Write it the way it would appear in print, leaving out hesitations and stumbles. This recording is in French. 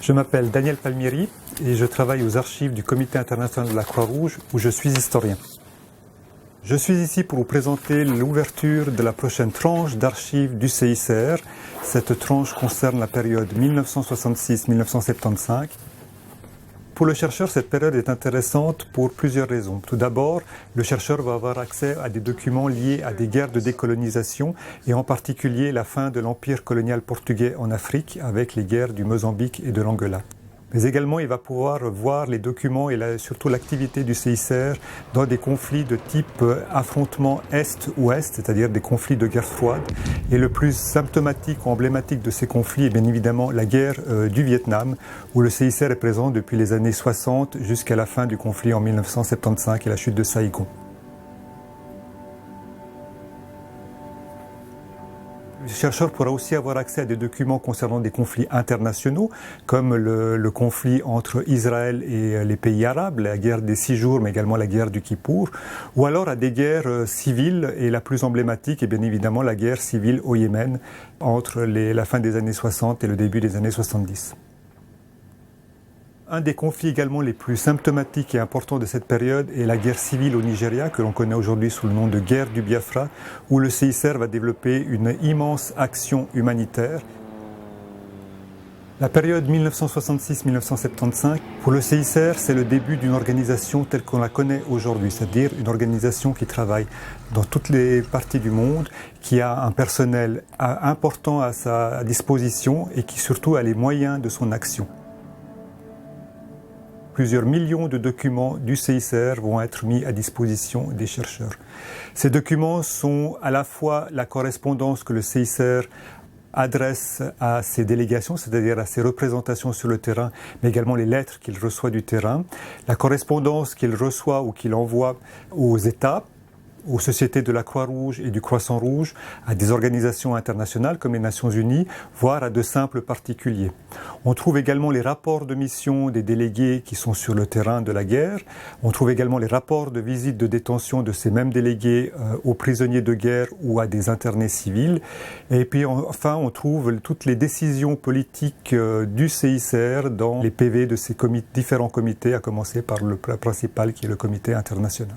Je m'appelle Daniel Palmieri et je travaille aux archives du Comité international de la Croix-Rouge où je suis historien. Je suis ici pour vous présenter l'ouverture de la prochaine tranche d'archives du CICR. Cette tranche concerne la période 1966-1975. Pour le chercheur, cette période est intéressante pour plusieurs raisons. Tout d'abord, le chercheur va avoir accès à des documents liés à des guerres de décolonisation et en particulier la fin de l'empire colonial portugais en Afrique avec les guerres du Mozambique et de l'Angola. Mais également, il va pouvoir voir les documents et surtout l'activité du CICR dans des conflits de type affrontement Est-Ouest, c'est-à-dire des conflits de guerre froide. Et le plus symptomatique ou emblématique de ces conflits est bien évidemment la guerre du Vietnam, où le CICR est présent depuis les années 60 jusqu'à la fin du conflit en 1975 et la chute de Saïgon. Le chercheur pourra aussi avoir accès à des documents concernant des conflits internationaux, comme le conflit entre Israël et les pays arabes, la guerre des 6 jours, mais également la guerre du Kippour, ou alors à des guerres civiles, et la plus emblématique est bien évidemment la guerre civile au Yémen, entre la fin des années 60 et le début des années 70. Un des conflits également les plus symptomatiques et importants de cette période est la guerre civile au Nigeria, que l'on connaît aujourd'hui sous le nom de guerre du Biafra, où le CICR va développer une immense action humanitaire. La période 1966-1975, pour le CICR, c'est le début d'une organisation telle qu'on la connaît aujourd'hui, c'est-à-dire une organisation qui travaille dans toutes les parties du monde, qui a un personnel important à sa disposition et qui surtout a les moyens de son action. Plusieurs millions de documents du CICR vont être mis à disposition des chercheurs. Ces documents sont à la fois la correspondance que le CICR adresse à ses délégations, c'est-à-dire à ses représentations sur le terrain, mais également les lettres qu'il reçoit du terrain, la correspondance qu'il reçoit ou qu'il envoie aux États, aux sociétés de la Croix-Rouge et du Croissant-Rouge, à des organisations internationales comme les Nations Unies, voire à de simples particuliers. On trouve également les rapports de mission des délégués qui sont sur le terrain de la guerre. On trouve également les rapports de visite de détention de ces mêmes délégués aux prisonniers de guerre ou à des internés civils. Et puis enfin, on trouve toutes les décisions politiques du CICR dans les PV de ces différents comités, à commencer par le principal qui est le comité international.